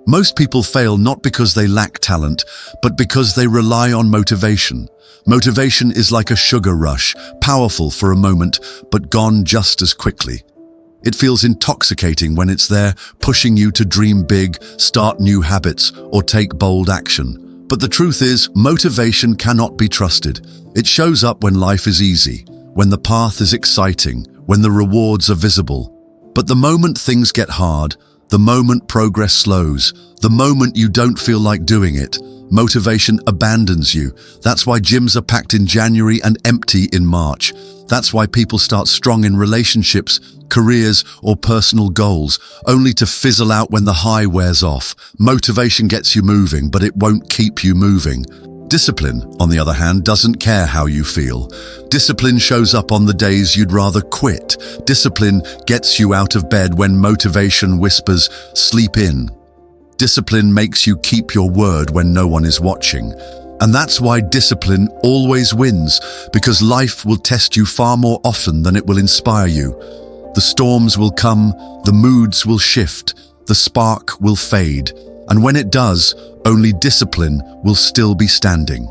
Most people fail not because they lack talent, but because they rely on motivation. Motivation is like a sugar rush, powerful for a moment, but gone just as quickly. It feels intoxicating when it's there, pushing you to dream big, start new habits, or take bold action. But the truth is, motivation cannot be trusted. It shows up when life is easy, when the path is exciting, when the rewards are visible. But the moment things get hard, the moment progress slows, the moment you don't feel like doing it, motivation abandons you. That's why gyms are packed in January and empty in March. That's why people start strong in relationships, careers, or personal goals, only to fizzle out when the high wears off. Motivation gets you moving, but it won't keep you moving. Discipline, on the other hand, doesn't care how you feel. Discipline shows up on the days you'd rather quit. Discipline gets you out of bed when motivation whispers, "Sleep in." Discipline makes you keep your word when no one is watching. And that's why discipline always wins, because life will test you far more often than it will inspire you. The storms will come, the moods will shift, the spark will fade, and when it does, only discipline will still be standing.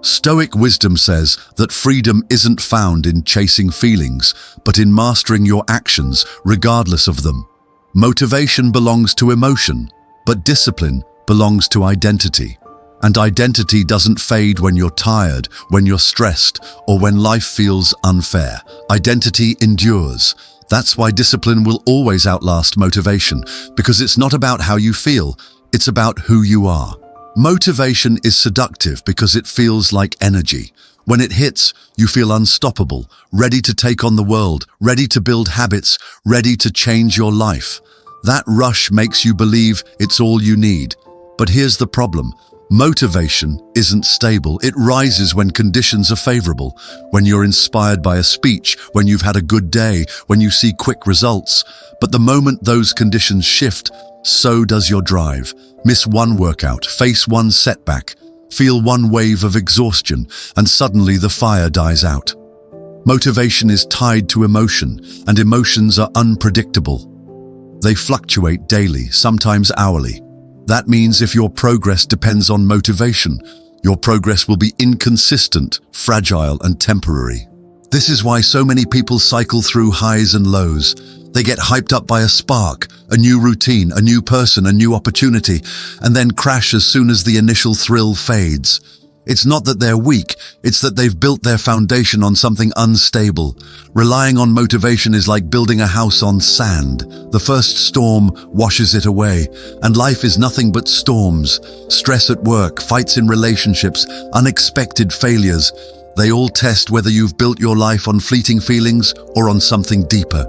Stoic wisdom says that freedom isn't found in chasing feelings, but in mastering your actions, regardless of them. Motivation belongs to emotion, but discipline belongs to identity. And identity doesn't fade when you're tired, when you're stressed, or when life feels unfair. Identity endures. That's why discipline will always outlast motivation, because it's not about how you feel, it's about who you are. Motivation is seductive because it feels like energy. When it hits, you feel unstoppable, ready to take on the world, ready to build habits, ready to change your life. That rush makes you believe it's all you need. But here's the problem. Motivation isn't stable. It rises when conditions are favorable, when you're inspired by a speech, when you've had a good day, when you see quick results. But the moment those conditions shift, so does your drive. Miss one workout, face one setback, feel one wave of exhaustion, and suddenly the fire dies out. Motivation is tied to emotion, and emotions are unpredictable. They fluctuate daily, sometimes hourly. That means if your progress depends on motivation, your progress will be inconsistent, fragile, and temporary. This is why so many people cycle through highs and lows. They get hyped up by a spark, a new routine, a new person, a new opportunity, and then crash as soon as the initial thrill fades. It's not that they're weak, it's that they've built their foundation on something unstable. Relying on motivation is like building a house on sand. The first storm washes it away, and life is nothing but storms. Stress at work, fights in relationships, unexpected failures. They all test whether you've built your life on fleeting feelings or on something deeper.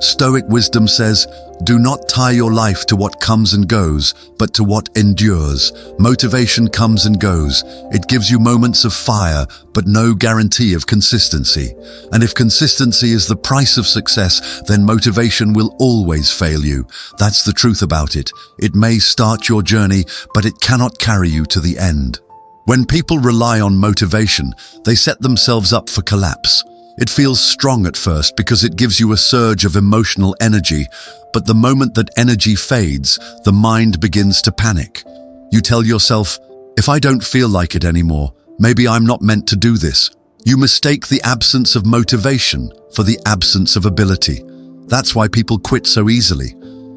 Stoic wisdom says, do not tie your life to what comes and goes, but to what endures. Motivation comes and goes. It gives you moments of fire, but no guarantee of consistency. And if consistency is the price of success, then motivation will always fail you. That's the truth about it. It may start your journey, but it cannot carry you to the end. When people rely on motivation, they set themselves up for collapse. It feels strong at first because it gives you a surge of emotional energy, but the moment that energy fades, the mind begins to panic. You tell yourself, if I don't feel like it anymore, maybe I'm not meant to do this. You mistake the absence of motivation for the absence of ability. That's why people quit so easily.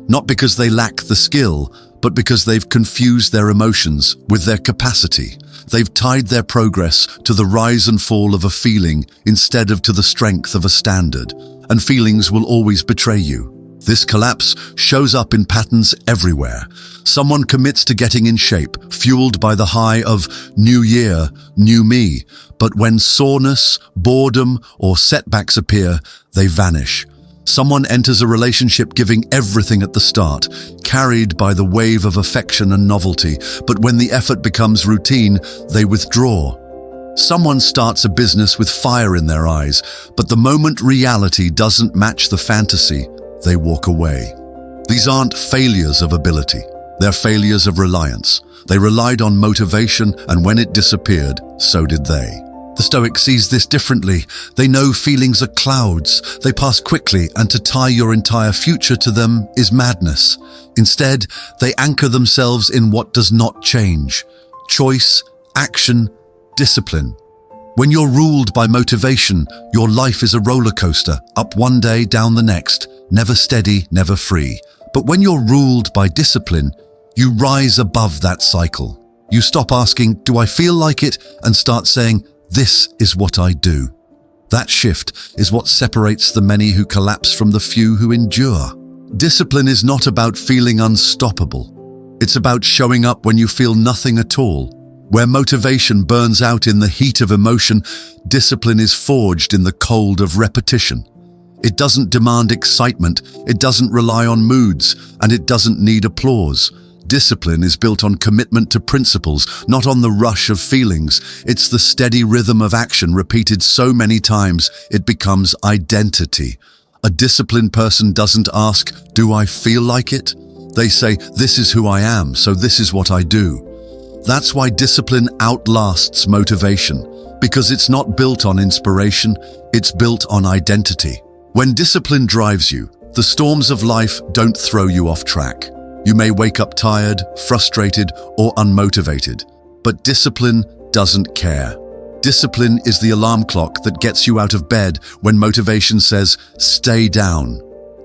Not because they lack the skill, but because they've confused their emotions with their capacity. They've tied their progress to the rise and fall of a feeling instead of to the strength of a standard, and feelings will always betray you. This collapse shows up in patterns everywhere. Someone commits to getting in shape, fueled by the high of new year, new me, but when soreness, boredom, or setbacks appear, they vanish. Someone enters a relationship giving everything at the start, carried by the wave of affection and novelty, but when the effort becomes routine, they withdraw. Someone starts a business with fire in their eyes, but the moment reality doesn't match the fantasy, they walk away. These aren't failures of ability, they're failures of reliance. They relied on motivation, and when it disappeared, so did they. The Stoic sees this differently. They know feelings are clouds. They pass quickly, and to tie your entire future to them is madness. Instead, they anchor themselves in what does not change: choice, action, discipline. When you're ruled by motivation, your life is a roller coaster, up one day, down the next, never steady, never free. But when you're ruled by discipline, you rise above that cycle. You stop asking, "Do I feel like it?" and start saying, "This is what I do." That shift is what separates the many who collapse from the few who endure. Discipline is not about feeling unstoppable. It's about showing up when you feel nothing at all. Where motivation burns out in the heat of emotion, discipline is forged in the cold of repetition. It doesn't demand excitement, it doesn't rely on moods, and it doesn't need applause. Discipline is built on commitment to principles, not on the rush of feelings. It's the steady rhythm of action repeated so many times, it becomes identity. A disciplined person doesn't ask, "Do I feel like it?" They say, "This is who I am, so this is what I do." That's why discipline outlasts motivation, because it's not built on inspiration, it's built on identity. When discipline drives you, the storms of life don't throw you off track. You may wake up tired, frustrated, or unmotivated, but discipline doesn't care. Discipline is the alarm clock that gets you out of bed when motivation says, "Stay down."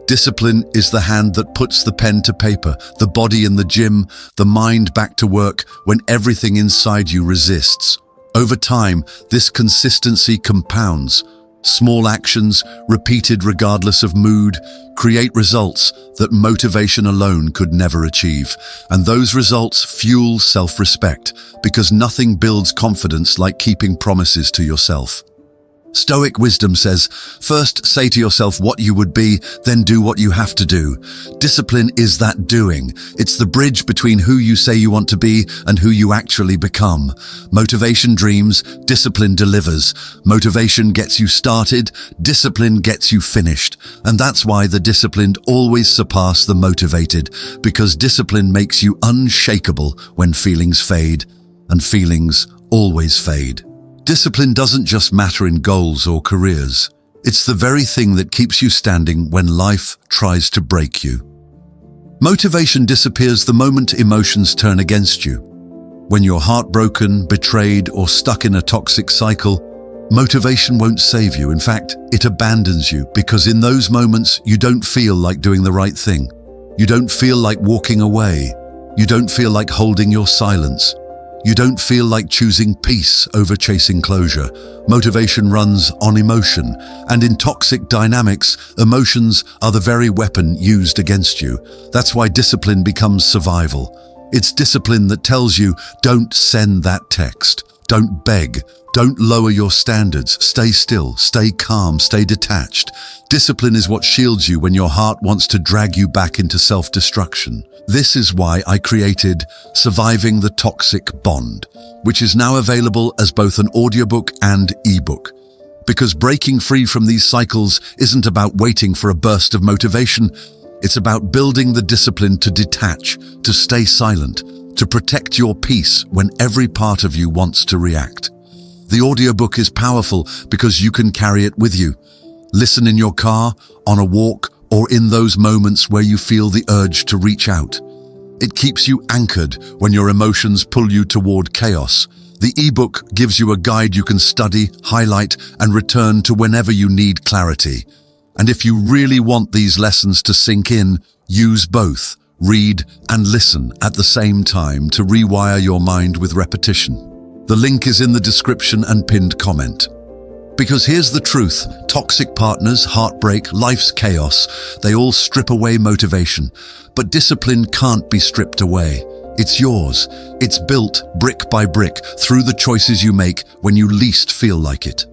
Discipline is the hand that puts the pen to paper, the body in the gym, the mind back to work when everything inside you resists. Over time, this consistency compounds. Small actions, repeated regardless of mood, create results that motivation alone could never achieve. And those results fuel self-respect, because nothing builds confidence like keeping promises to yourself. Stoic wisdom says, first say to yourself what you would be, then do what you have to do. Discipline is that doing. It's the bridge between who you say you want to be and who you actually become. Motivation dreams, discipline delivers. Motivation gets you started, discipline gets you finished. And that's why the disciplined always surpass the motivated, because discipline makes you unshakable when feelings fade, and feelings always fade. Discipline doesn't just matter in goals or careers. It's the very thing that keeps you standing when life tries to break you. Motivation disappears the moment emotions turn against you. When you're heartbroken, betrayed, or stuck in a toxic cycle, motivation won't save you. In fact, it abandons you, because in those moments, you don't feel like doing the right thing. You don't feel like walking away. You don't feel like holding your silence. You don't feel like choosing peace over chasing closure. Motivation runs on emotion, and in toxic dynamics, emotions are the very weapon used against you. That's why discipline becomes survival. It's discipline that tells you, don't send that text, don't beg, don't lower your standards, stay still, stay calm, stay detached. Discipline is what shields you when your heart wants to drag you back into self-destruction. This is why I created Surviving the Toxic Bond, which is now available as both an audiobook and ebook. Because breaking free from these cycles isn't about waiting for a burst of motivation, it's about building the discipline to detach, to stay silent, to protect your peace when every part of you wants to react. The audiobook is powerful because you can carry it with you. Listen in your car, on a walk, or in those moments where you feel the urge to reach out. It keeps you anchored when your emotions pull you toward chaos. The ebook gives you a guide you can study, highlight, and return to whenever you need clarity. And if you really want these lessons to sink in, use both. Read and listen at the same time to rewire your mind with repetition. The link is in the description and pinned comment. Because here's the truth, toxic partners, heartbreak, life's chaos, they all strip away motivation. But discipline can't be stripped away. It's yours. It's built brick by brick through the choices you make when you least feel like it.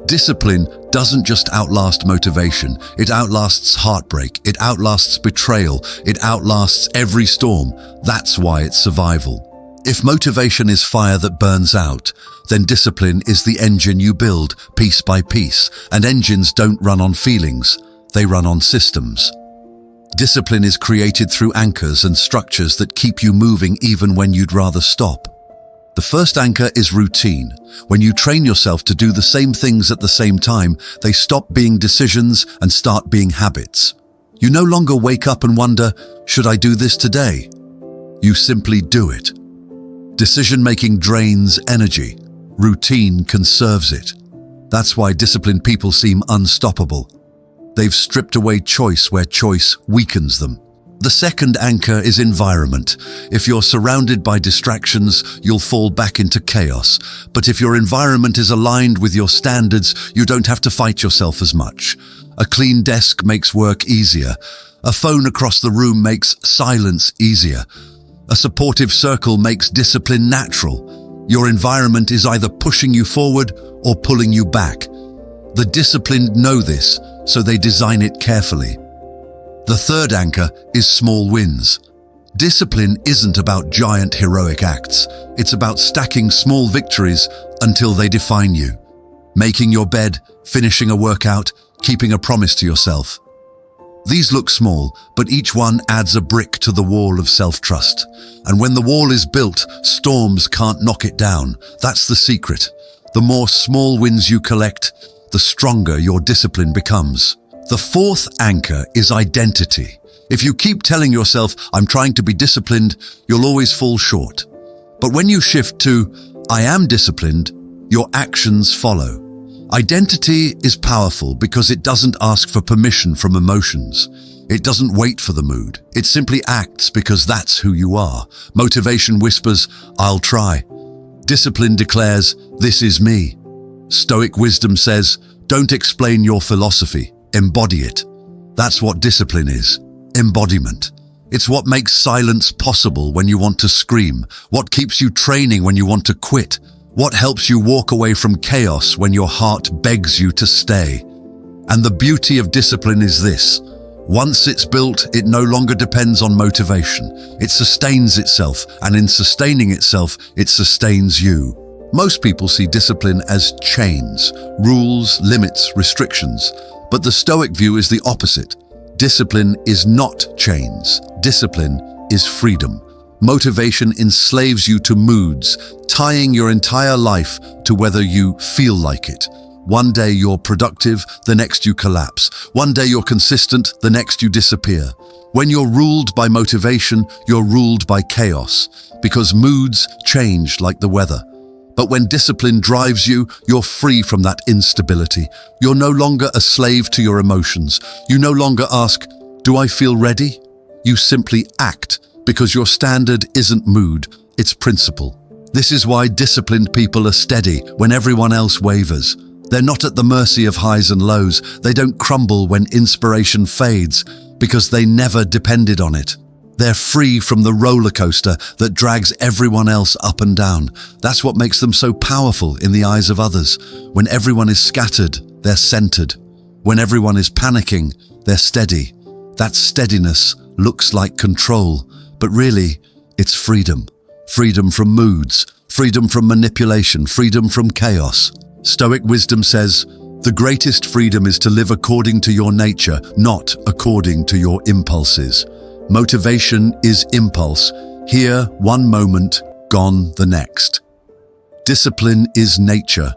Discipline doesn't just outlast motivation, it outlasts heartbreak, it outlasts betrayal, it outlasts every storm. That's why it's survival. If motivation is fire that burns out, then discipline is the engine you build piece by piece, and engines don't run on feelings, they run on systems. Discipline is created through anchors and structures that keep you moving even when you'd rather stop. The first anchor is routine. When you train yourself to do the same things at the same time, they stop being decisions and start being habits. You no longer wake up and wonder, should I do this today? You simply do it. Decision-making drains energy. Routine conserves it. That's why disciplined people seem unstoppable. They've stripped away choice where choice weakens them. The second anchor is environment. If you're surrounded by distractions, you'll fall back into chaos. But if your environment is aligned with your standards, you don't have to fight yourself as much. A clean desk makes work easier. A phone across the room makes silence easier. A supportive circle makes discipline natural. Your environment is either pushing you forward or pulling you back. The disciplined know this, so they design it carefully. The third anchor is small wins. Discipline isn't about giant heroic acts. It's about stacking small victories until they define you. Making your bed, finishing a workout, keeping a promise to yourself. These look small, but each one adds a brick to the wall of self-trust. And when the wall is built, storms can't knock it down. That's the secret. The more small wins you collect, the stronger your discipline becomes. The fourth anchor is identity. If you keep telling yourself, I'm trying to be disciplined, you'll always fall short. But when you shift to, I am disciplined, your actions follow. Identity is powerful because it doesn't ask for permission from emotions. It doesn't wait for the mood. It simply acts because that's who you are. Motivation whispers, I'll try. Discipline declares, this is me. Stoic wisdom says, don't explain your philosophy. Embody it. That's what discipline is. Embodiment. It's what makes silence possible when you want to scream, what keeps you training when you want to quit, what helps you walk away from chaos when your heart begs you to stay. And the beauty of discipline is this. Once it's built, it no longer depends on motivation. It sustains itself, and in sustaining itself, it sustains you. Most people see discipline as chains, rules, limits, restrictions. But the Stoic view is the opposite. Discipline is not chains. Discipline is freedom. Motivation enslaves you to moods, tying your entire life to whether you feel like it. One day you're productive, the next you collapse. One day you're consistent, the next you disappear. When you're ruled by motivation, you're ruled by chaos, because moods change like the weather. But when discipline drives you, you're free from that instability. You're no longer a slave to your emotions. You no longer ask, do I feel ready? You simply act, because your standard isn't mood, it's principle. This is why disciplined people are steady when everyone else wavers. They're not at the mercy of highs and lows. They don't crumble when inspiration fades, because they never depended on it. They're free from the roller coaster that drags everyone else up and down. That's what makes them so powerful in the eyes of others. When everyone is scattered, they're centered. When everyone is panicking, they're steady. That steadiness looks like control, but really, it's freedom. Freedom from moods, freedom from manipulation, freedom from chaos. Stoic wisdom says, the greatest freedom is to live according to your nature, not according to your impulses. Motivation is impulse. Here, one moment, gone the next. Discipline is nature,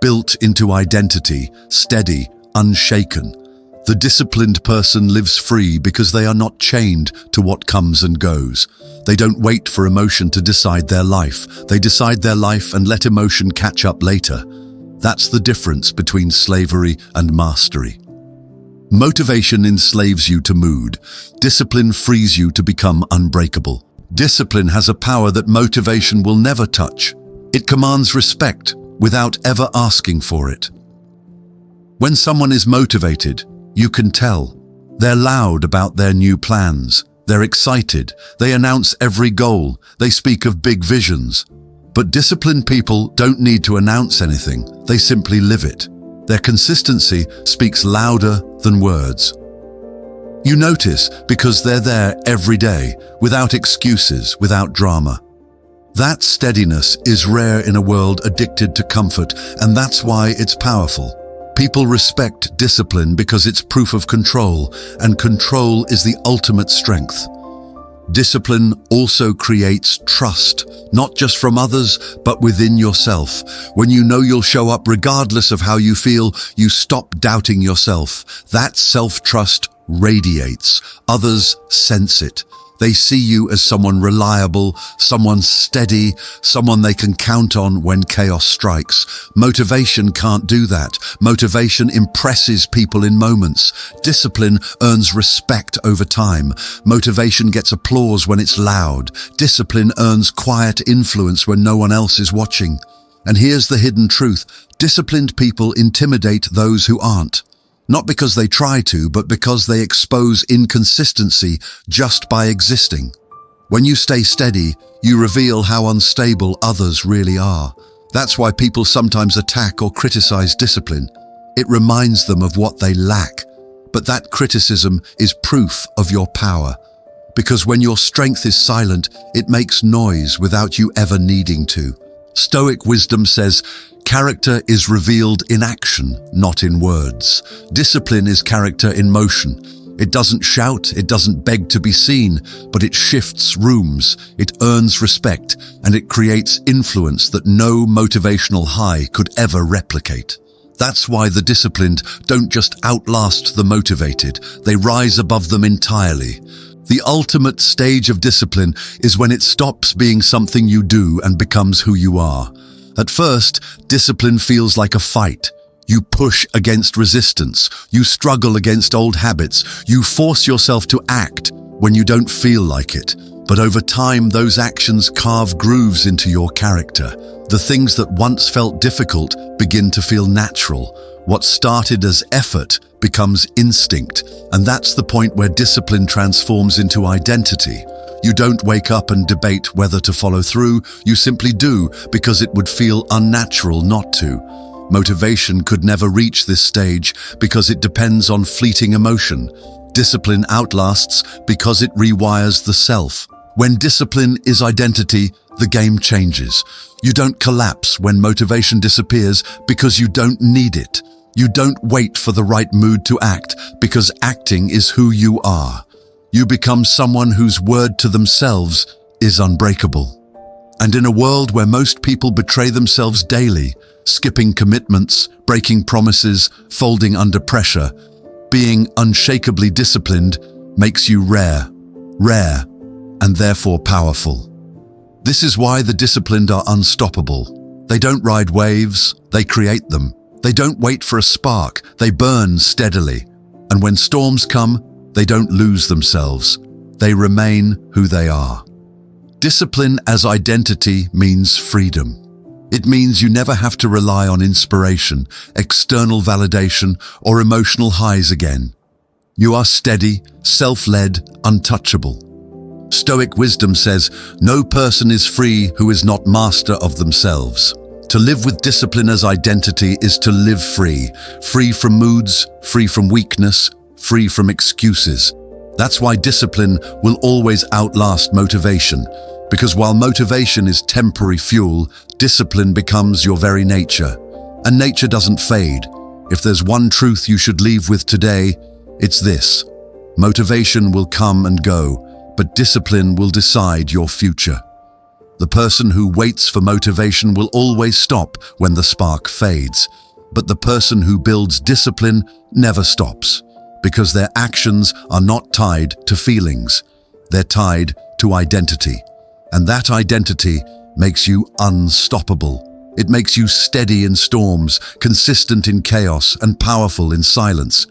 built into identity, steady, unshaken. The disciplined person lives free because they are not chained to what comes and goes. They don't wait for emotion to decide their life. They decide their life and let emotion catch up later. That's the difference between slavery and mastery. Motivation enslaves you to mood. Discipline frees you to become unbreakable. Discipline has a power that motivation will never touch. It commands respect without ever asking for it. When someone is motivated, you can tell. They're loud about their new plans. They're excited. They announce every goal. They speak of big visions. But disciplined people don't need to announce anything. They simply live it. Their consistency speaks louder than words. You notice because they're there every day, without excuses, without drama. That steadiness is rare in a world addicted to comfort, and that's why it's powerful. People respect discipline because it's proof of control, and control is the ultimate strength. Discipline also creates trust, not just from others, but within yourself. When you know you'll show up regardless of how you feel, you stop doubting yourself. That self-trust radiates. Others sense it. They see you as someone reliable, someone steady, someone they can count on when chaos strikes. Motivation can't do that. Motivation impresses people in moments. Discipline earns respect over time. Motivation gets applause when it's loud. Discipline earns quiet influence when no one else is watching. And here's the hidden truth. Disciplined people intimidate those who aren't. Not because they try to, but because they expose inconsistency just by existing. When you stay steady, you reveal how unstable others really are. That's why people sometimes attack or criticize discipline. It reminds them of what they lack. But that criticism is proof of your power. Because when your strength is silent, it makes noise without you ever needing to. Stoic wisdom says, character is revealed in action, not in words. Discipline is character in motion. It doesn't shout, it doesn't beg to be seen, but it shifts rooms, it earns respect, and it creates influence that no motivational high could ever replicate. That's why the disciplined don't just outlast the motivated, they rise above them entirely. The ultimate stage of discipline is when it stops being something you do and becomes who you are. At first, discipline feels like a fight. You push against resistance. You struggle against old habits. You force yourself to act when you don't feel like it. But over time, those actions carve grooves into your character. The things that once felt difficult begin to feel natural. What started as effort becomes instinct, and that's the point where discipline transforms into identity. You don't wake up and debate whether to follow through, you simply do because it would feel unnatural not to. Motivation could never reach this stage because it depends on fleeting emotion. Discipline outlasts because it rewires the self. When discipline is identity, the game changes. You don't collapse when motivation disappears because you don't need it. You don't wait for the right mood to act because acting is who you are. You become someone whose word to themselves is unbreakable. And in a world where most people betray themselves daily, skipping commitments, breaking promises, folding under pressure, being unshakably disciplined makes you rare, and therefore powerful. This is why the disciplined are unstoppable. They don't ride waves, they create them. They don't wait for a spark, they burn steadily. And when storms come, they don't lose themselves. They remain who they are. Discipline as identity means freedom. It means you never have to rely on inspiration, external validation, or emotional highs again. You are steady, self-led, untouchable. Stoic wisdom says, no person is free who is not master of themselves. To live with discipline as identity is to live free from moods, free from weakness, free from excuses. That's why discipline will always outlast motivation, because while motivation is temporary fuel, discipline becomes your very nature. And nature doesn't fade. If there's one truth you should leave with today, it's this. Motivation will come and go, but discipline will decide your future. The person who waits for motivation will always stop when the spark fades, but the person who builds discipline never stops, because their actions are not tied to feelings. They're tied to identity. And that identity makes you unstoppable. It makes you steady in storms, consistent in chaos, and powerful in silence.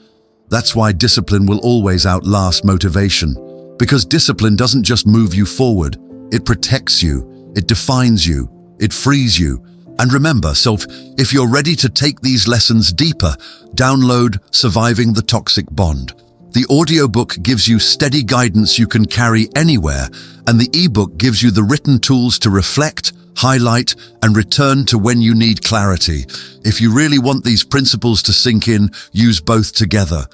That's why discipline will always outlast motivation, because discipline doesn't just move you forward, it protects you. It defines you, it frees you. And remember, if you're ready to take these lessons deeper, download Surviving the Toxic Bond. The audiobook gives you steady guidance you can carry anywhere, and the ebook gives you the written tools to reflect, highlight, and return to when you need clarity. If you really want these principles to sink in, use both together.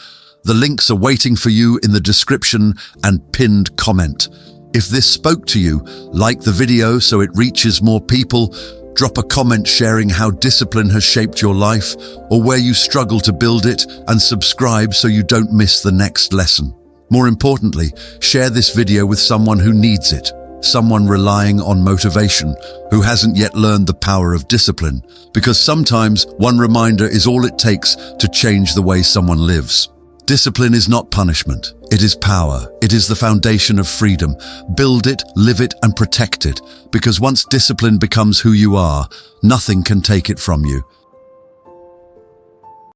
The links are waiting for you in the description and pinned comment. If this spoke to you, like the video so it reaches more people, drop a comment sharing how discipline has shaped your life or where you struggle to build it, and subscribe so you don't miss the next lesson. More importantly, share this video with someone who needs it, someone relying on motivation, who hasn't yet learned the power of discipline, because sometimes one reminder is all it takes to change the way someone lives. Discipline is not punishment. It is power. It is the foundation of freedom. Build it, live it, and protect it, because once discipline becomes who you are, nothing can take it from you.